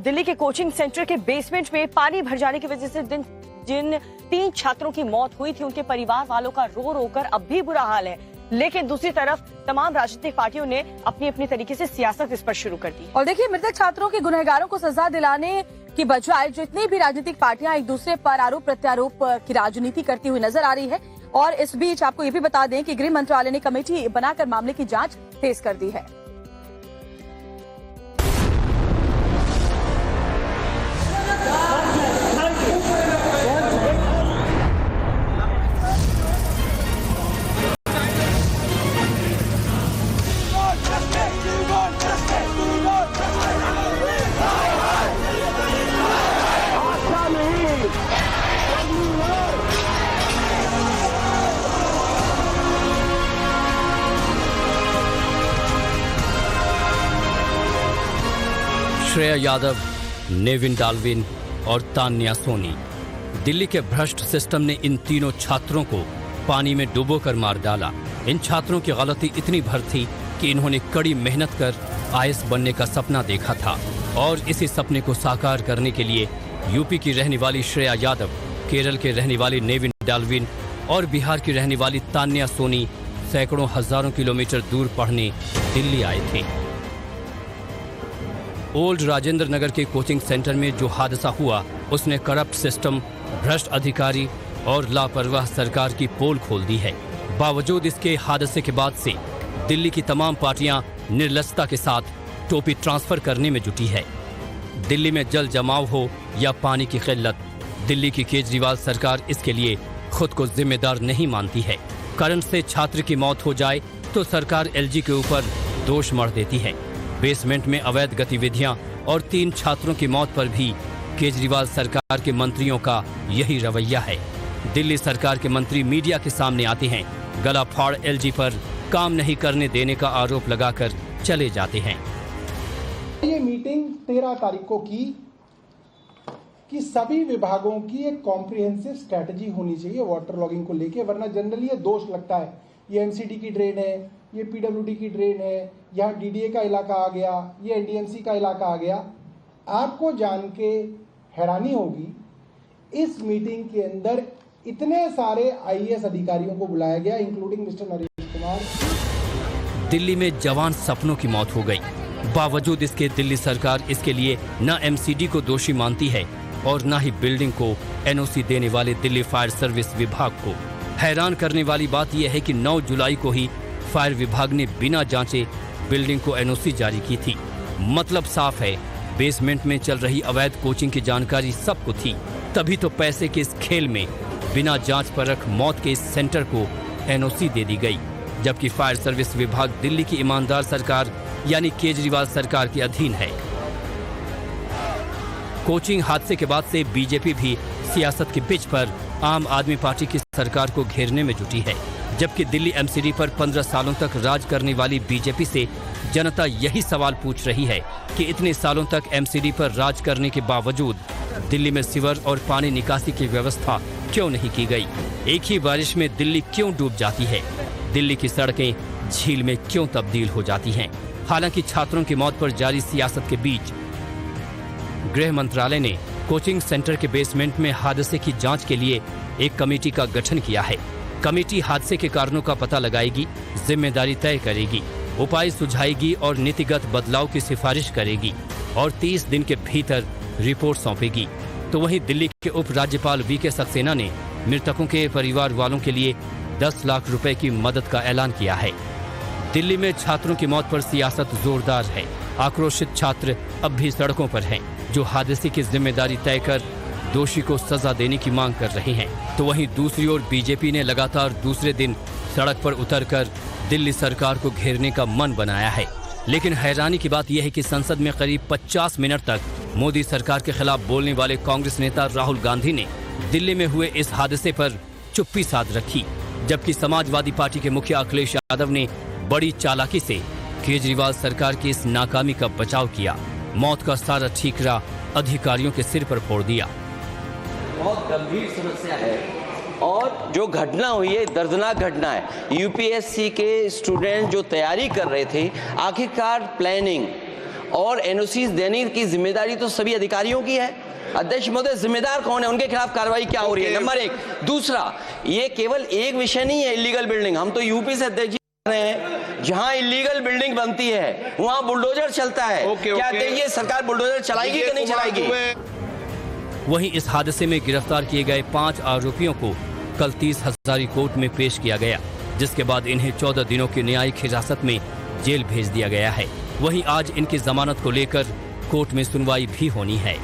दिल्ली के coaching centre के basement में पानी भर जाने की वजह से जिन 3 छात्रों की मौत हुई थी, उनके परिवार वालों का रो रो कर अब भी बुरा हाल है। लेकिन दूसरी तरफ तमाम राजनीतिक पार्टियों ने अपनी अपनी तरीके से सियासत इस पर शुरू कर दी। और देखिए, मृतक छात्रों के गुनहगारों को सजा दिलाने की बजाय जितनी भी राजनीतिक पार्टियां एक दूसरे पर आरोप प्रत्यारोप की राजनीति करती हुई नजर आ रही है। और इस बीच आपको ये भी बता दें कि गृह मंत्रालय ने कमेटी बनाकर मामले की जांच तेज कर दी है। श्रेया यादव, नेविन डाल्विन और तान्या सोनी। दिल्ली के भ्रष्ट सिस्टम ने इन तीनों छात्रों को पानी में डुबोकर मार डाला। इन छात्रों की गलती इतनी भर थी कि इन्होंने कड़ी मेहनत कर आईएएस बनने का सपना देखा था और इसी सपने को साकार करने के लिए यूपी की रहने वाली श्रेया यादव, केरल के रहने वाली नेविन डाल्विन और बिहार की रहने वाली तान्या सोनी सैकड़ों हजारों किलोमीटर दूर पढ़ने दिल्ली आए थे। ओल्ड राजेंद्र नगर के कोचिंग सेंटर में जो हादसा हुआ, उसने करप्ट सिस्टम, भ्रष्ट अधिकारी और लापरवाह सरकार की पोल खोल दी है। बावजूद इसके हादसे के बाद से दिल्ली की तमाम पार्टियां निर्लजता के साथ टोपी ट्रांसफर करने में जुटी है। दिल्ली में जल जमाव हो या पानी की किल्लत, दिल्ली की केजरीवाल सरकार इसके लिए खुद को जिम्मेदार नहीं मानती है। करंट से छात्र की मौत हो जाए तो सरकार एलजी के ऊपर दोष मढ़ देती है। बेसमेंट में अवैध गतिविधियां और 3 छात्रों की मौत पर भी केजरीवाल सरकार के मंत्रियों का यही रवैया है। दिल्ली सरकार के मंत्री मीडिया के सामने आते हैं, गला फाड़ एलजी पर काम नहीं करने देने का आरोप लगाकर चले जाते हैं। ये मीटिंग 13 तारीख को की कि सभी विभागों की एक कॉम्प्रिहेंसिव स्ट्रेटजी होनी चाहिए वाटर लॉगिंग को लेके, वरना जनरली ये दोष लगता है ये एमसीडी की ड्रेन है, ये पीडब्ल्यूडी की ड्रेन है, यहाँ डीडीए का इलाका आ गया, ये एनडीएमसी का इलाका आ गया। आपको जान के हैरानी होगी, इस मीटिंग के अंदर इतने सारे आईएएस अधिकारियों को बुलाया गया, इंक्लूडिंग मिस्टर नरेश कुमार। दिल्ली में जवान सपनों की मौत हो गई। बावजूद इसके दिल्ली सरकार इसके लिए न एमसीडी को दोषी मानती है और न ही बिल्डिंग को एनओसी देने वाले दिल्ली फायर सर्विस विभाग को। हैरान करने वाली बात यह है कि 9 जुलाई को ही फायर विभाग ने बिना जांचे बिल्डिंग को एनओसी जारी की थी। मतलब साफ है, बेसमेंट में चल रही अवैध कोचिंग की जानकारी सबको थी। तभी तो पैसे के इस खेल में बिना जांच परख मौत के इस सेंटर को एनओसी दे दी गई, जबकि फायर सर्विस विभाग दिल्ली की ईमानदार सरकार यानी केजरीवाल सरकार के अधीन है। कोचिंग हादसे के बाद से बीजेपी भी सियासत के पिच पर आम आदमी पार्टी की सरकार को घेरने में जुटी है, जबकि दिल्ली एमसीडी पर 15 सालों तक राज करने वाली बीजेपी से जनता यही सवाल पूछ रही है कि इतने सालों तक एमसीडी पर राज करने के बावजूद दिल्ली में सीवर और पानी निकासी की व्यवस्था क्यों नहीं की गई? एक ही बारिश में दिल्ली क्यों डूब जाती है? दिल्ली की सड़कें झील में क्यों तब्दील हो जाती हैं? हालांकि छात्रों की मौत पर जारी सियासत के बीच गृह मंत्रालय ने कोचिंग सेंटर के बेसमेंट में हादसे की जांच के लिए एक कमेटी का गठन किया है। कमेटी हादसे के कारणों का पता लगाएगी, जिम्मेदारी तय करेगी, उपाय सुझाएगी और नीतिगत बदलाव की सिफारिश करेगी और 30 दिन के भीतर रिपोर्ट सौंपेगी। तो वहीं दिल्ली के उप राज्यपाल वीके सक्सेना ने मृतकों के परिवार वालों के लिए 10 लाख रुपए की मदद का ऐलान किया है। दिल्ली में छात्रों की मौत पर सियासत जोरदार है। आक्रोशित छात्र अब भी सड़कों पर हैं, जो हादसे की जिम्मेदारी तय कर दोषी को सजा देने की मांग कर रहे हैं। तो वहीं दूसरी ओर बीजेपी ने लगातार दूसरे दिन सड़क पर उतरकर दिल्ली सरकार को घेरने का मन बनाया है। लेकिन हैरानी की बात यह है कि संसद में करीब 50 मिनट तक मोदी सरकार के खिलाफ बोलने वाले कांग्रेस नेता राहुल गांधी ने दिल्ली में हुए इस हादसे पर चुप्पी साध रखी, जबकि समाजवादी पार्टी के मुखिया अखिलेश यादव ने बड़ी चालाकी से केजरीवाल सरकार की इस नाकामी का बचाव किया। मौत का सारा ठीकरा अधिकारियों के सिर पर फोड़ दिया। बहुत गंभीर समस्या है और जो घटना हुई है दर्दनाक घटना है। यूपीएससी के स्टूडेंट जो तैयारी कर रहे थे, आखिरकार प्लानिंग और एनओसी देने की जिम्मेदारी तो सभी अधिकारियों की है। अध्यक्ष महोदय, जिम्मेदार कौन है, उनके खिलाफ कार्रवाई क्या हो रही है? नंबर एक। दूसरा, ये केवल एक विषय नहीं है इलीगल बिल्डिंग। हम तो यूपी से अध्यक्ष रहे हैं, जहां इलीगल बिल्डिंग बनती है वहां बुलडोजर चलता है। क्या ये सरकार बुलडोजर चलाएगी कि नहीं चलाएगी? वहीं इस हादसे में गिरफ्तार किए गए 5 आरोपियों को कल 30 हजारी कोर्ट में पेश किया गया, जिसके बाद इन्हें 14 दिनों की न्यायिक हिरासत में जेल भेज दिया गया है। वहीं आज इनकी जमानत को लेकर कोर्ट में सुनवाई भी होनी है।